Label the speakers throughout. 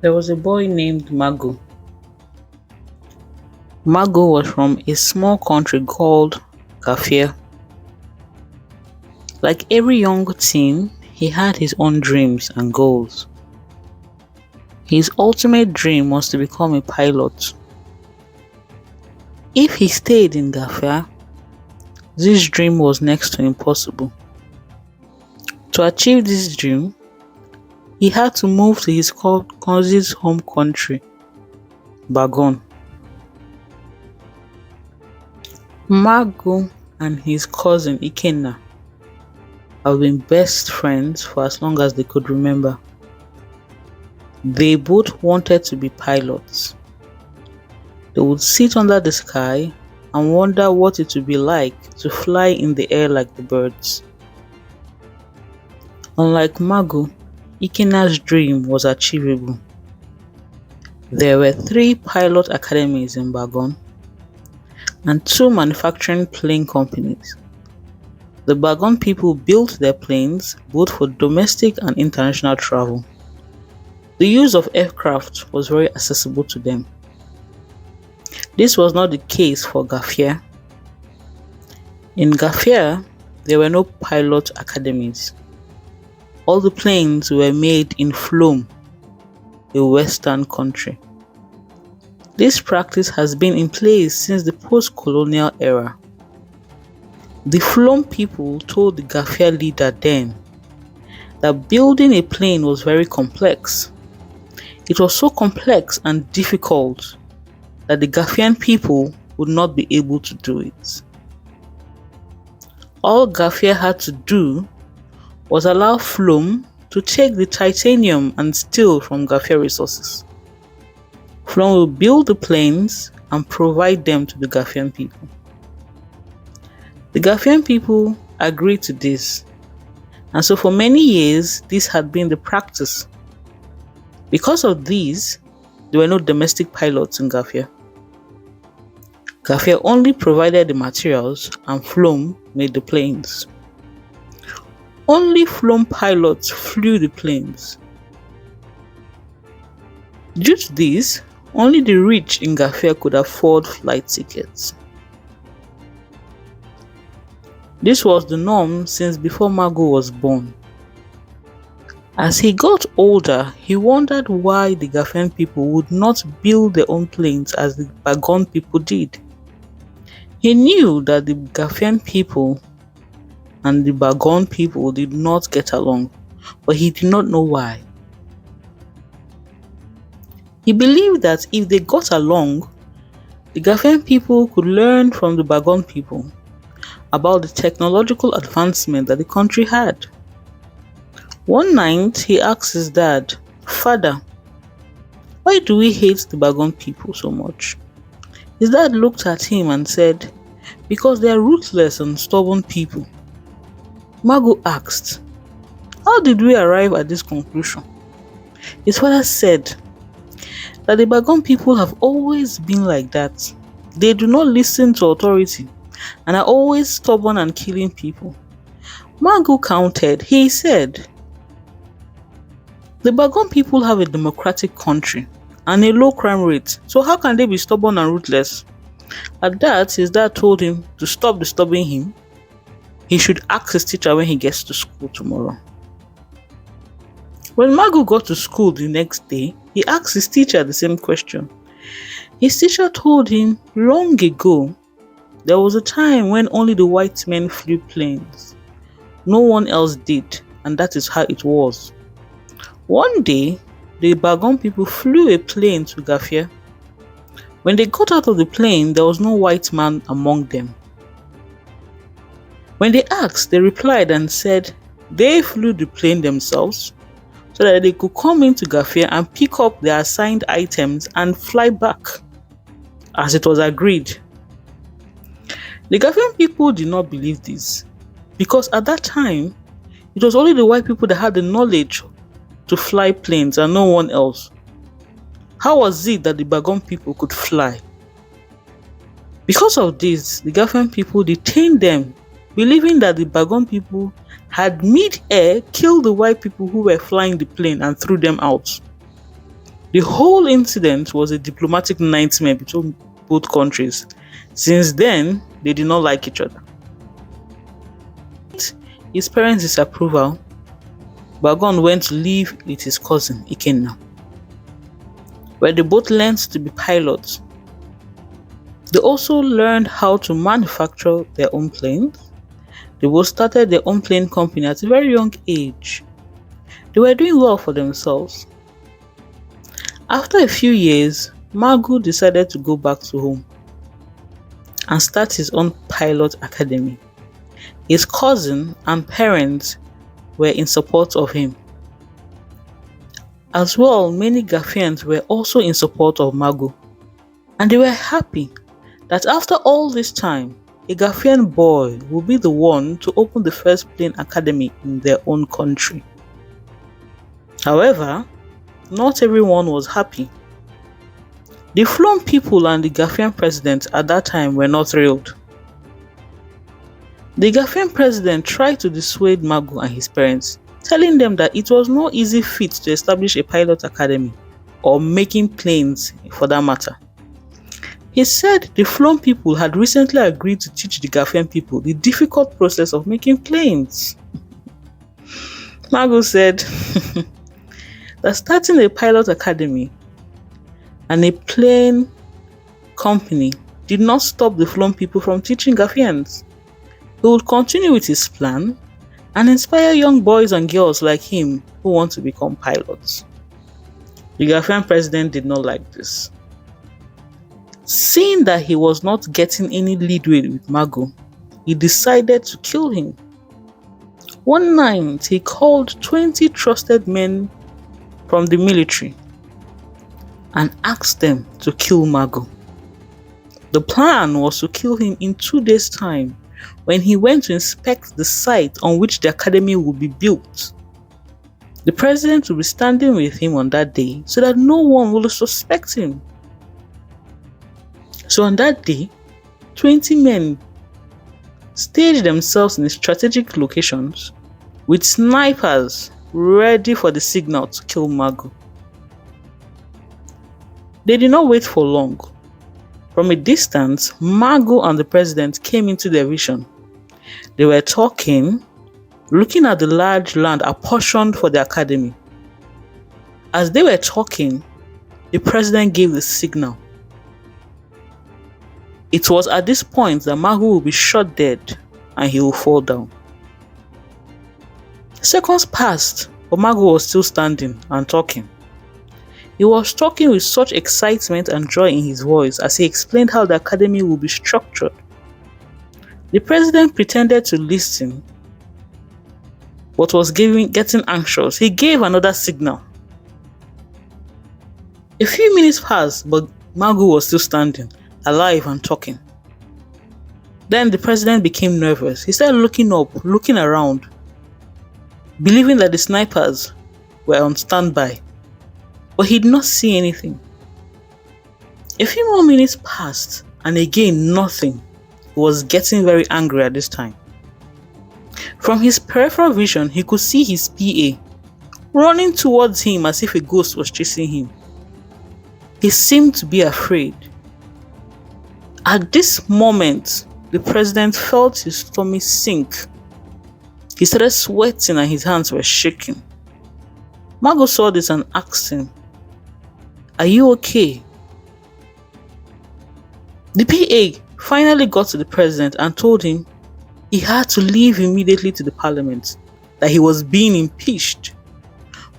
Speaker 1: There was a boy named Magu. Magu was from a small country called Kafir. Like every young teen, he had his own dreams and goals. His ultimate dream was to become a pilot. If he stayed in Gafia, this dream was next to impossible. To achieve this dream, he had to move to his cousin's home country, Bagon. Magu and his cousin Ikenna have been best friends for as long as they could remember. They both wanted to be pilots. They would sit under the sky and wonder what it would be like to fly in the air like the birds. Unlike Magu, Ikenna's dream was achievable. There were 3 pilot academies in Bagon and 2 manufacturing plane companies. The Bagon people built their planes both for domestic and international travel. The use of aircraft was very accessible to them. This was not the case for Gafia. In Gafia, there were no pilot academies. All the planes were made in Flom, a western country. This practice has been in place since the post-colonial era. The Flom people told the Gafia leader then that building a plane was very complex. It was so complex and difficult that the Gafian people would not be able to do it. All Gafia had to do was allow Flom to take the titanium and steel from Gafia resources. Flom will build the planes and provide them to the Gafian people. The Gafian people agreed to this, and so for many years this had been the practice. Because of these, there were no domestic pilots in Gafia. Gafia only provided the materials and Flom made the planes. Only Flom pilots flew the planes. Due to this, only the rich in Gafia could afford flight tickets. This was the norm since before Magu was born. As he got older, he wondered why the Gafian people would not build their own planes as the Bagon people did. He knew that the Gafian people and the Bagon people did not get along, but he did not know why. He believed that if they got along, the Gafian people could learn from the Bagon people about the technological advancement that the country had. One night, he asked his dad, "Father, why do we hate the Bagon people so much?" His dad looked at him and said, "Because they are ruthless and stubborn people." Magu asked, "How did we arrive at this conclusion?" His father said that the Bagon people have always been like that. They do not listen to authority and are always stubborn and killing people. Magu countered. He said, "The Bagon people have a democratic country and a low crime rate, so how can they be stubborn and ruthless?" At that, his dad told him to stop disturbing him. He should ask his teacher when he gets to school tomorrow. When Magu got to school the next day, he asked his teacher the same question. His teacher told him long ago, there was a time when only the white men flew planes. No one else did, and that is how it was. One day, the Bagon people flew a plane to Gafia. When they got out of the plane, there was no white man among them. When they asked, they replied and said they flew the plane themselves so that they could come into Gafia and pick up their assigned items and fly back, as it was agreed. The Ghanaian people did not believe this because at that time, it was only the white people that had the knowledge to fly planes and no one else. How was it that the Bagon people could fly? Because of this, the Ghanaian people detained them, believing that the Bagon people had mid-air killed the white people who were flying the plane and threw them out. The whole incident was a diplomatic nightmare between both countries. Since then, they did not like each other. His parents' disapproval, Bagon went to live with his cousin Ikenna, where they both learned to be pilots. They also learned how to manufacture their own planes. They both started their own plane company at a very young age. They were doing well for themselves. After a few years, Magu decided to go back to home and start his own pilot academy. His cousin and parents were in support of him. As well, many Ghanaians were also in support of Magu, and they were happy that after all this time, a Ghanaian boy will be the one to open the first plane academy in their own country. However, not everyone was happy. The Flom people and the Ghanaian president at that time were not thrilled. The Ghanaian president tried to dissuade Magu and his parents, telling them that it was no easy feat to establish a pilot academy, or making planes for that matter. He said the Flom people had recently agreed to teach the Ghanaian people the difficult process of making planes. Magu said that starting a pilot academy and a plane company did not stop the Flom people from teaching Ghanaians. He would continue with his plan and inspire young boys and girls like him who want to become pilots. The Ghanaian president did not like this. Seeing that he was not getting any leadway with Magu, he decided to kill him. One night, he called 20 trusted men from the military and asked them to kill Magu. The plan was to kill him in 2 days' time when he went to inspect the site on which the academy would be built. The president would be standing with him on that day so that no one will suspect him. So on that day, 20 men staged themselves in strategic locations with snipers ready for the signal to kill Magu. They did not wait for long. From a distance, Magu and the president came into their vision. They were talking, looking at the large land apportioned for the academy. As they were talking, the president gave the signal. It was at this point that Magu will be shot dead and he will fall down. Seconds passed, but Magu was still standing and talking. He was talking with such excitement and joy in his voice as he explained how the academy will be structured. The president pretended to listen, but was getting anxious. He gave another signal. A few minutes passed, but Magu was still standing, alive and talking. Then the president became nervous. He started looking up, looking around, believing that the snipers were on standby, but he did not see anything. A few more minutes passed, and again nothing. He was getting very angry at this time. From his peripheral vision, he could see his PA running towards him as if a ghost was chasing him. He seemed to be afraid. At this moment, the president felt his stomach sink. He started sweating and his hands were shaking. Magu saw this and asked him, "Are you okay?" The PA finally got to the president and told him he had to leave immediately to the parliament, that he was being impeached.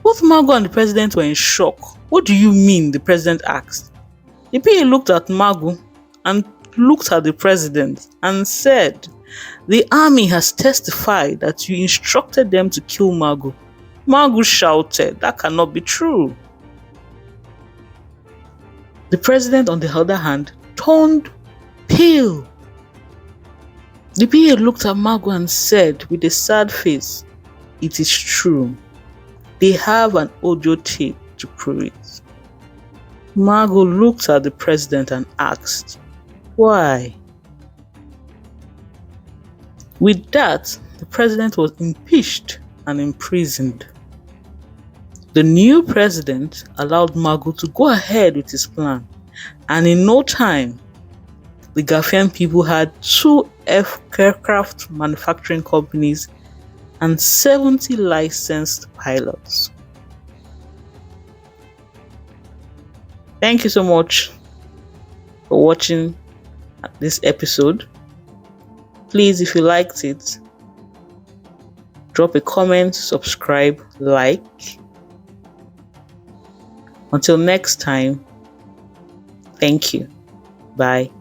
Speaker 1: Both Magu and the president were in shock. "What do you mean?" the president asked. The PA looked at Magu and looked at the president and said, "The army has testified that you instructed them to kill Magu." Magu shouted, "That cannot be true." The president, on the other hand, turned pale. The PA looked at Magu and said with a sad face, "It is true. They have an audio tape to prove it." Magu looked at the president and asked, "Why?" With that, the president was impeached and imprisoned. The new president allowed Magu to go ahead with his plan, and in no time, the Ghanaian people had 2 aircraft manufacturing companies and 70 licensed pilots. Thank you so much for watching this episode. Please, if you liked it, drop a comment, subscribe, like. Until next time, thank you. Bye.